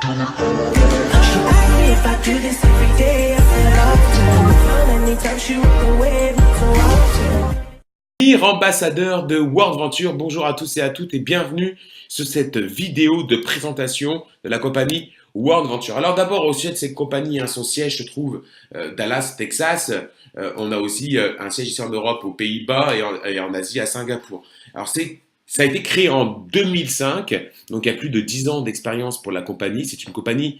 She asked me if I do this every day. I said often. Anytime she walk away, so often. Ambassadeur de World Venture, bonjour à tous et à toutes et bienvenue sur cette vidéo de présentation de la compagnie World Venture. Alors d'abord au sujet de cette compagnie, son siège se trouve Dallas, Texas. On a aussi un siège ici en Europe, aux Pays-Bas et en Asie à Singapour. Alors ça a été créé en 2005, donc il y a plus de 10 ans d'expérience pour la compagnie. C'est une compagnie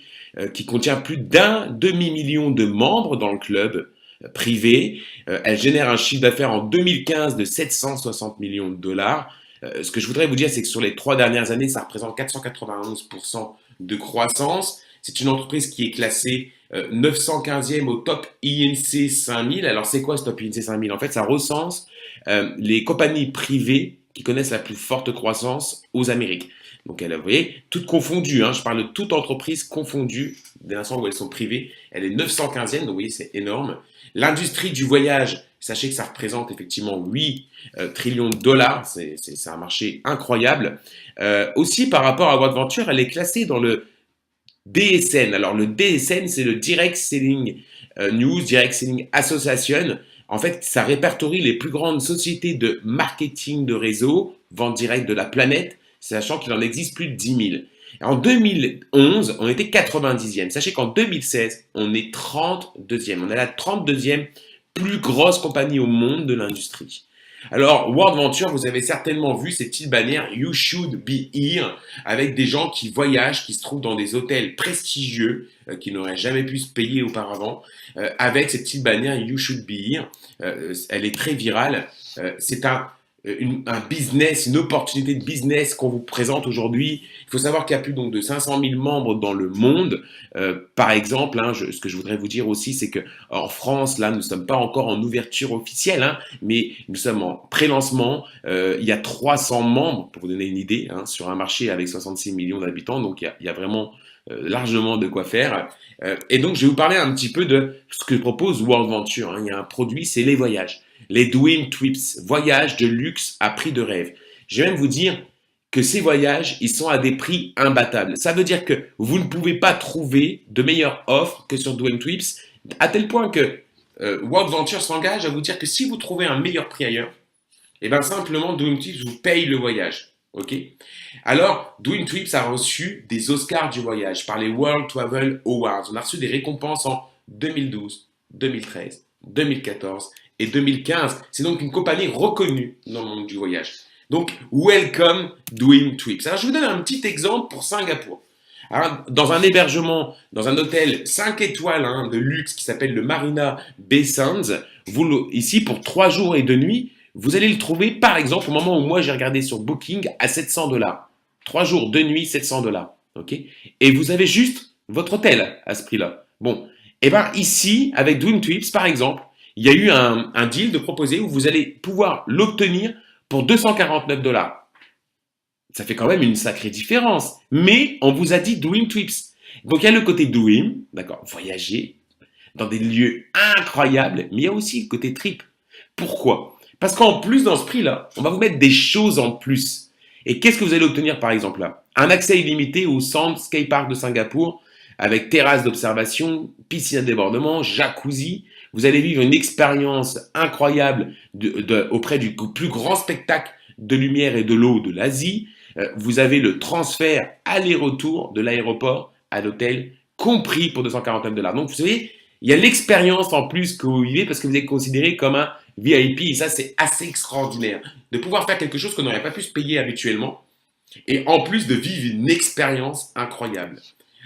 qui contient plus d'un demi-million de membres dans le club privée. Elle génère un chiffre d'affaires en 2015 de 760 millions de dollars. Ce que je voudrais vous dire, c'est que sur les 3 dernières années, ça représente 491% de croissance. C'est une entreprise qui est classée 915e au top INC 5000. Alors, c'est quoi ce top INC 5000? En fait, ça recense les compagnies privées qui connaissent la plus forte croissance aux Amériques. Donc, vous voyez, toutes confondues, je parle de toute entreprise confondue, dès l'instant où elles sont privées, elle est 915e, donc vous voyez, c'est énorme. L'industrie du voyage, sachez que ça représente effectivement 8 trillions de dollars, c'est un marché incroyable. Aussi, par rapport à World Venture, elle est classée dans le DSN. Alors, le DSN, c'est le Direct Selling News, Direct Selling Association. En fait, ça répertorie les plus grandes sociétés de marketing de réseau, vente directe de la planète, sachant qu'il en existe plus de 10 000. En 2011, on était 90e. Sachez qu'en 2016, on est 32e. On est la 32e plus grosse compagnie au monde de l'industrie. Alors, World Venture, vous avez certainement vu ces petites bannières You should be here avec des gens qui voyagent, qui se trouvent dans des hôtels prestigieux, qui n'auraient jamais pu se payer auparavant, avec cette petite bannière You should be here. Elle est très virale. C'est un business, une opportunité de business qu'on vous présente aujourd'hui. Il faut savoir qu'il y a plus donc de 500 000 membres dans le monde. Par exemple, ce que je voudrais vous dire aussi, c'est que en France, là, nous ne sommes pas encore en ouverture officielle, mais nous sommes en pré-lancement. Il y a 300 membres, pour vous donner une idée, sur un marché avec 66 millions d'habitants. Donc, il y a vraiment largement de quoi faire. Et donc, je vais vous parler un petit peu de ce que propose World Venture. Il y a un produit, c'est les voyages. Les Dream Trips, voyages de luxe à prix de rêve. Je vais même vous dire que ces voyages, ils sont à des prix imbattables. Ça veut dire que vous ne pouvez pas trouver de meilleure offre que sur Dream Trips, à tel point que World Venture s'engage à vous dire que si vous trouvez un meilleur prix ailleurs, et bien simplement Dream Trips vous paye le voyage. Ok. Alors, Dream Trips a reçu des Oscars du voyage par les World Travel Awards. On a reçu des récompenses en 2012, 2013, 2014 et 2015. C'est donc une compagnie reconnue dans le monde du voyage. Donc, welcome Dream Trips. Alors, je vous donne un petit exemple pour Singapour. Alors, dans un hébergement, dans un hôtel 5 étoiles de luxe qui s'appelle le Marina Bay Sands, ici pour 3 jours et 2 nuits, vous allez le trouver, par exemple, au moment où moi j'ai regardé sur Booking, à 700 $. 3 jours, 2 nuits, 700 $. Ok. Et vous avez juste votre hôtel à ce prix-là. Bon. Et bien ici, avec Dream Trips, par exemple, il y a eu un deal de proposer où vous allez pouvoir l'obtenir pour 249 $. Ça fait quand même une sacrée différence. Mais on vous a dit Dream Trips. Donc il y a le côté Dream, d'accord, voyager dans des lieux incroyables, mais il y a aussi le côté trip. Pourquoi? Parce qu'en plus, dans ce prix-là, on va vous mettre des choses en plus. Et qu'est-ce que vous allez obtenir, par exemple, là? Un accès illimité au Sand Sky Park de Singapour, avec terrasse d'observation, piscine à débordement, jacuzzi. Vous allez vivre une expérience incroyable auprès du plus grand spectacle de lumière et de l'eau de l'Asie. Vous avez le transfert aller-retour de l'aéroport à l'hôtel, compris pour 249 $. Donc, vous savez, il y a l'expérience en plus que vous vivez parce que vous êtes considéré comme un VIP. Et ça, c'est assez extraordinaire de pouvoir faire quelque chose qu'on n'aurait pas pu se payer habituellement et en plus de vivre une expérience incroyable.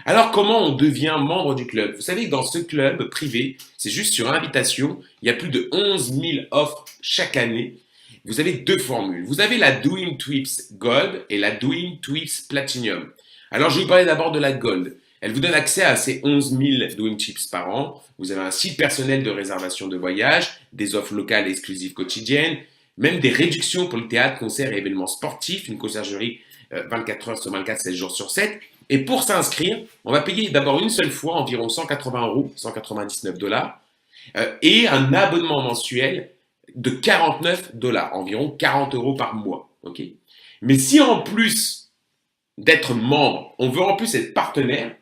Alors, comment on devient membre du club? Vous savez que dans ce club privé, c'est juste sur invitation, il y a plus de 11 000 offres chaque année. Vous avez 2 formules. Vous avez la Dream Trips Gold et la Dream Trips Platinum. Alors, je vais vous parler d'abord de la Gold. Elle vous donne accès à ces 11 000 Dream Trips par an. Vous avez un site personnel de réservation de voyage, des offres locales et exclusives quotidiennes, même des réductions pour le théâtre, concerts et événements sportifs, une conciergerie 24 heures sur 24, 7 jours sur 7. Et pour s'inscrire, on va payer d'abord une seule fois environ 180 €, 199 $, et un abonnement mensuel de 49 $, environ 40 € par mois. Okay. Mais si en plus d'être membre, on veut en plus être partenaire,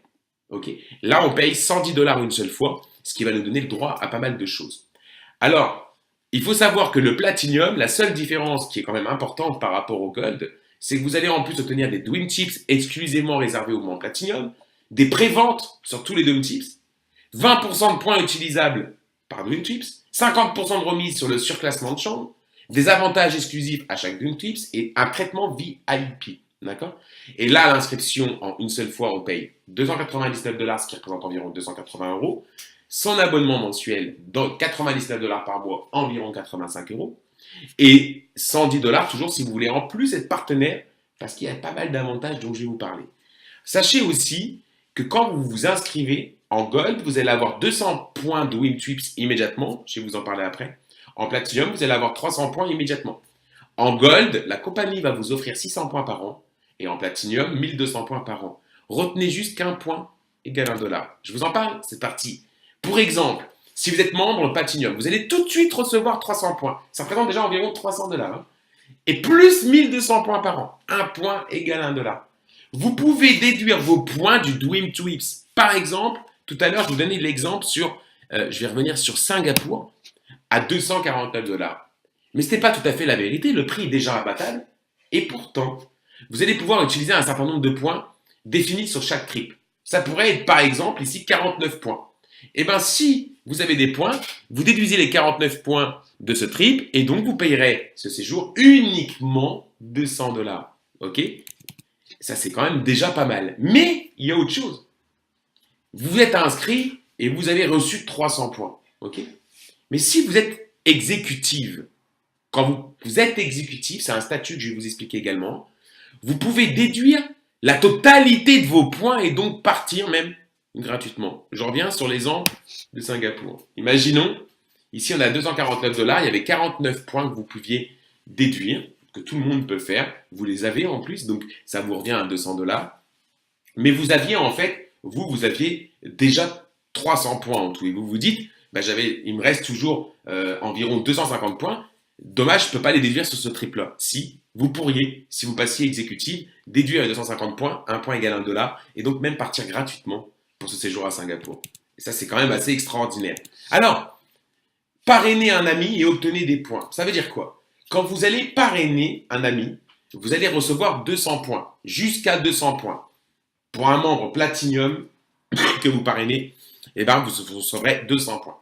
Ok. Là, on paye 110 dollars une seule fois, ce qui va nous donner le droit à pas mal de choses. Alors, il faut savoir que le Platinum, la seule différence qui est quand même importante par rapport au Gold, c'est que vous allez en plus obtenir des Dream Chips exclusivement réservés au membres Platinum, des préventes sur tous les Dream Chips, 20% de points utilisables par Dream Chips, 50% de remise sur le surclassement de chambre, des avantages exclusifs à chaque Dream Chips et un traitement VIP. D'accord? Et là, l'inscription en une seule fois, on paye 299 dollars, ce qui représente environ 280 euros. Son abonnement mensuel, donc 99 dollars par mois, environ 85 euros. Et 110 dollars toujours si vous voulez en plus être partenaire, parce qu'il y a pas mal d'avantages dont je vais vous parler. Sachez aussi que quand vous vous inscrivez en Gold, vous allez avoir 200 points de Win Trips immédiatement. Je vais vous en parler après. En Platinum, vous allez avoir 300 points immédiatement. En Gold, la compagnie va vous offrir 600 points par an. Et en Platinum, 1200 points par an. Retenez juste qu'un point égale 1 dollar. Je vous en parle, c'est parti. Pour exemple, si vous êtes membre Platinum, vous allez tout de suite recevoir 300 points. Ça représente déjà environ 300 dollars. Hein. Et plus 1200 points par an. Un point égale 1 dollar. Vous pouvez déduire vos points du Dream Trips. Par exemple, tout à l'heure, je vous donnais l'exemple sur, je vais revenir sur Singapour, à 249 dollars. Mais ce n'est pas tout à fait la vérité. Le prix est déjà abattable. Et pourtant, vous allez pouvoir utiliser un certain nombre de points définis sur chaque trip. Ça pourrait être, par exemple, ici, 49 points. Et bien, si vous avez des points, vous déduisez les 49 points de ce trip et donc vous payerez ce séjour uniquement 200 dollars. Ok? Ça, c'est quand même déjà pas mal. Mais il y a autre chose. Vous êtes inscrit et vous avez reçu 300 points. Ok? Mais si vous êtes exécutive, quand vous êtes exécutive, c'est un statut que je vais vous expliquer également, vous pouvez déduire la totalité de vos points et donc partir même gratuitement. Je reviens sur l'exemple de Singapour. Imaginons, ici on a 249 dollars, il y avait 49 points que vous pouviez déduire, que tout le monde peut faire. Vous les avez en plus, donc ça vous revient à 200 dollars. Mais vous aviez en fait, vous aviez déjà 300 points en tout. Et vous vous dites, bah, il me reste toujours environ 250 points. Dommage, je ne peux pas les déduire sur ce trip-là. Si, vous pourriez, si vous passiez exécutive, déduire les 250 points, un point égale 1 dollar, et donc même partir gratuitement pour ce séjour à Singapour. Et ça, c'est quand même assez extraordinaire. Alors, parrainer un ami et obtenir des points. Ça veut dire quoi? Quand vous allez parrainer un ami, vous allez recevoir 200 points, jusqu'à 200 points. Pour un membre Platinum que vous parrainez, eh ben, vous recevrez 200 points.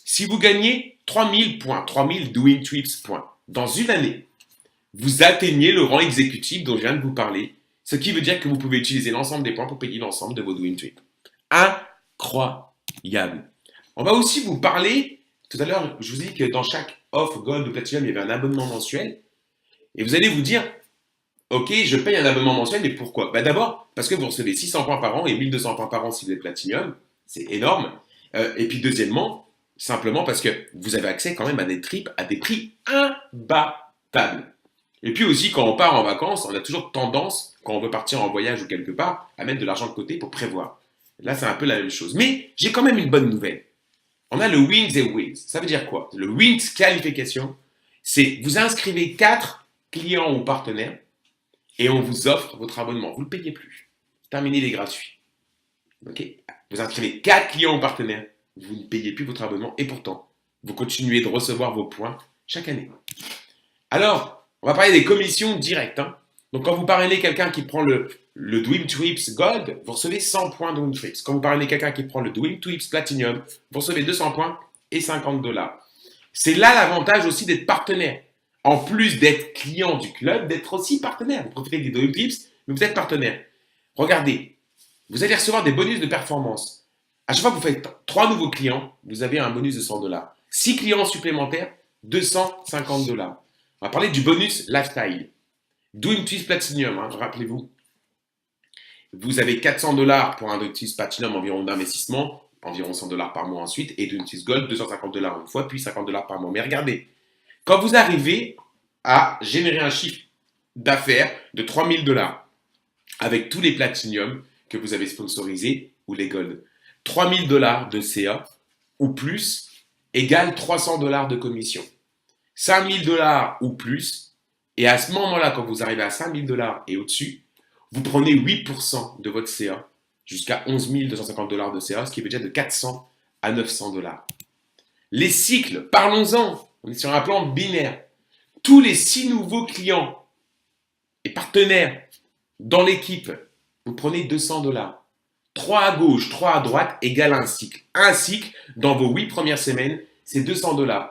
Si vous gagnez 3000 points, 3000 Dream Trips points, dans une année, vous atteignez le rang exécutif dont je viens de vous parler, ce qui veut dire que vous pouvez utiliser l'ensemble des points pour payer l'ensemble de vos Dream Trips. Incroyable. On va aussi vous parler, tout à l'heure, je vous ai dit que dans chaque offre Gold ou Platinum, il y avait un abonnement mensuel. Et vous allez vous dire, ok, je paye un abonnement mensuel, mais pourquoi? Bah d'abord, parce que vous recevez 600 points par an et 1200 points par an si vous êtes Platinum. C'est énorme. Et puis deuxièmement, simplement parce que vous avez accès quand même à des trips à des prix imbattables. Et puis aussi, quand on part en vacances, on a toujours tendance, quand on veut partir en voyage ou quelque part, à mettre de l'argent de côté pour prévoir. Là, c'est un peu la même chose. Mais j'ai quand même une bonne nouvelle. On a le Wings et Wings. Ça veut dire quoi? Le Wings qualification, c'est vous inscrivez 4 clients ou partenaires et on vous offre votre abonnement. Vous ne le payez plus. Terminé les gratuits. Ok? Vous inscrivez 4 clients ou partenaires, vous ne payez plus votre abonnement et pourtant, vous continuez de recevoir vos points chaque année. Alors, on va parler des commissions directes. Hein. Donc, quand vous parrainez quelqu'un qui prend le Dream Trips Gold, vous recevez 100 points de Dream Trips. Quand vous parrainez quelqu'un qui prend le Dream Trips Platinum, vous recevez 200 points et 50 dollars. C'est là l'avantage aussi d'être partenaire. En plus d'être client du club, d'être aussi partenaire. Vous profitez des Dream Trips, mais vous êtes partenaire. Regardez, vous allez recevoir des bonus de performance. À chaque fois que vous faites 3 nouveaux clients, vous avez un bonus de 100 dollars. 6 clients supplémentaires, 250 dollars. On va parler du bonus lifestyle. Dream Trips Platinum, hein, rappelez-vous. Vous avez 400 dollars pour un Dream Trips Platinum environ d'investissement, environ 100 dollars par mois ensuite, et Dream Trips Gold, 250 dollars une fois, puis 50 dollars par mois. Mais regardez, quand vous arrivez à générer un chiffre d'affaires de 3000 dollars avec tous les Platinum que vous avez sponsorisés ou les Gold, 3000 dollars de CA ou plus égale 300 dollars de commission. 5000 dollars ou plus, et à ce moment-là, quand vous arrivez à 5000 dollars et au-dessus, vous prenez 8% de votre CA jusqu'à 11 250 $ de CA, ce qui veut dire de 400 à 900 $. Les cycles, parlons-en. On est sur un plan binaire. Tous les 6 nouveaux clients et partenaires dans l'équipe, vous prenez 200 $. 3 à gauche, 3 à droite égale un cycle. Un cycle, dans vos 8 premières semaines, c'est 200 $.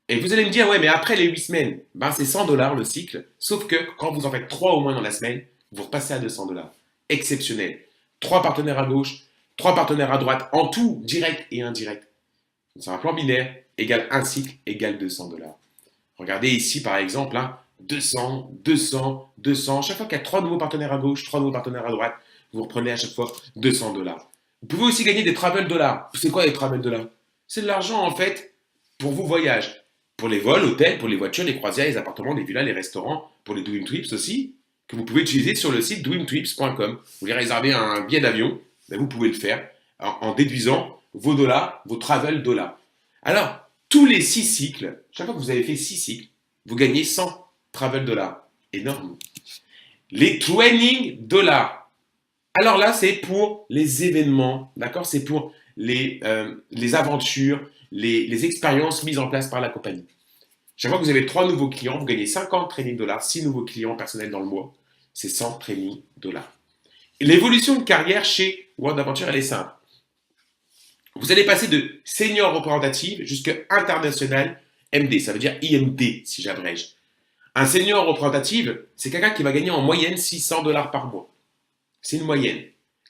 Et vous allez me dire, ouais, mais après les 8 semaines, ben c'est 100 $ le cycle. Sauf que quand vous en faites 3 au moins dans la semaine, vous repassez à 200 $. Exceptionnel. 3 partenaires à gauche, 3 partenaires à droite, en tout, direct et indirect. C'est un plan binaire, égale un cycle, égale 200 $. Regardez ici, par exemple, hein, 200, 200, 200. Chaque fois qu'il y a 3 nouveaux partenaires à gauche, 3 nouveaux partenaires à droite, vous reprenez à chaque fois 200 $. Vous pouvez aussi gagner des travel dollars. C'est quoi les travel dollars? C'est de l'argent, en fait, pour vos voyages. Pour les vols, hôtels, pour les voitures, les croisières, les appartements, les villas, les restaurants, pour les Dream Trips aussi, que vous pouvez utiliser sur le site dreamtrips.com. Vous voulez réserver un billet d'avion, ben vous pouvez le faire en déduisant vos dollars, vos travel dollars. Alors, tous les 6 cycles, chaque fois que vous avez fait 6 cycles, vous gagnez 100 travel dollars. Énorme. Les training dollars. Alors là, c'est pour les événements, d'accord? C'est pour les aventures, les expériences mises en place par la compagnie. Chaque fois que vous avez 3 nouveaux clients, vous gagnez 50 training dollars, 6 nouveaux clients personnels dans le mois, c'est 100 training dollars. L'évolution de carrière chez World Adventure, elle est simple. Vous allez passer de senior représentative jusqu'à international MD, ça veut dire IMD si j'abrège. Un senior représentative, c'est quelqu'un qui va gagner en moyenne 600 $ par mois. C'est une moyenne.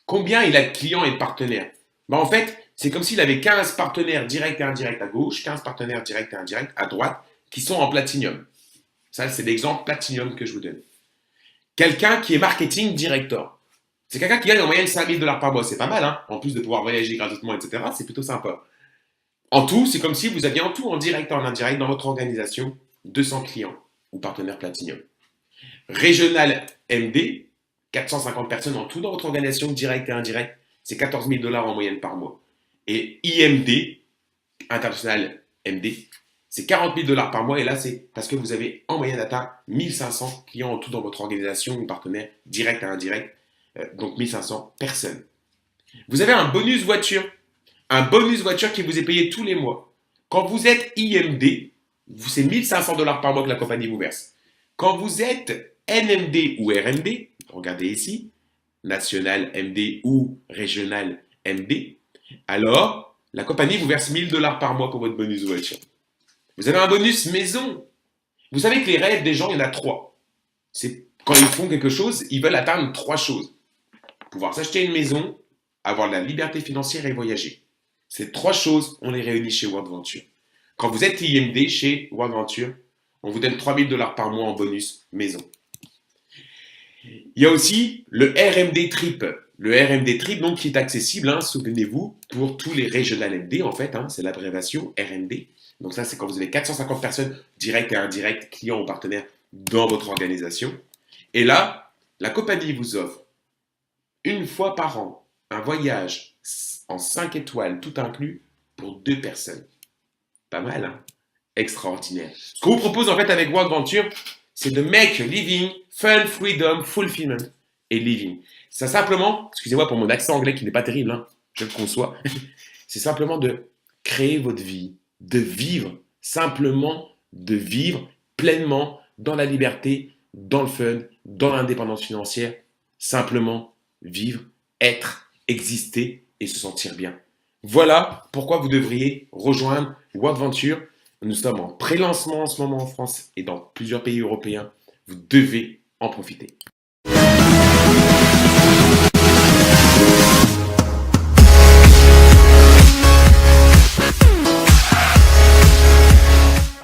Combien il a de clients et de partenaires? En fait, c'est comme s'il avait 15 partenaires directs et indirects à gauche, 15 partenaires directs et indirects à droite, qui sont en platinum. Ça, c'est l'exemple platinum que je vous donne. Quelqu'un qui est marketing director. C'est quelqu'un qui gagne en moyenne 5 000 $ par mois. C'est pas mal, hein? En plus de pouvoir voyager gratuitement, etc. C'est plutôt sympa. En tout, c'est comme si vous aviez en tout, en direct et en indirect, dans votre organisation, 200 clients ou partenaires platinum. Régional MD, 450 personnes en tout dans votre organisation, direct et indirect, c'est 14 000 $ en moyenne par mois. Et IMD, International MD, c'est 40 000 $ par mois. Et là, c'est parce que vous avez en moyenne atteint 1500 clients en tout dans votre organisation ou partenaires, direct et indirect, donc 1500 personnes. Vous avez un bonus voiture. Un bonus voiture qui vous est payé tous les mois. Quand vous êtes IMD, c'est 1500 $ par mois que la compagnie vous verse. Quand vous êtes NMD ou RMD, regardez ici, National MD ou Régional MD, alors la compagnie vous verse 1000 $ par mois pour votre bonus voiture. Vous avez un bonus maison. Vous savez que les rêves des gens, il y en a 3. C'est quand ils font quelque chose, ils veulent atteindre 3 choses. Pouvoir s'acheter une maison, avoir la liberté financière et voyager. Ces 3 choses, on les réunit chez World Venture. Quand vous êtes IMD chez World Venture, on vous donne 3000 $ par mois en bonus maison. Il y a aussi le RMD Trip. Le RMD Trip, donc, qui est accessible, hein, souvenez-vous, pour tous les Regional MD, en fait, hein, c'est l'abréviation RMD. Donc ça, c'est quand vous avez 450 personnes, directes et indirectes, clients ou partenaires, dans votre organisation. Et là, la compagnie vous offre, une fois par an, un voyage en 5 étoiles, tout inclus, pour 2 personnes. Pas mal, hein? Extraordinaire. Ce qu'on vous propose, en fait, avec World Venture, c'est de make living, fun, freedom, fulfillment et living. C'est simplement, excusez-moi pour mon accent anglais qui n'est pas terrible, hein, je le conçois, c'est simplement de créer votre vie, de vivre, simplement de vivre pleinement dans la liberté, dans le fun, dans l'indépendance financière, simplement vivre, être, exister et se sentir bien. Voilà pourquoi vous devriez rejoindre World Venture. Nous sommes en pré-lancement en ce moment en France et dans plusieurs pays européens. Vous devez en profiter.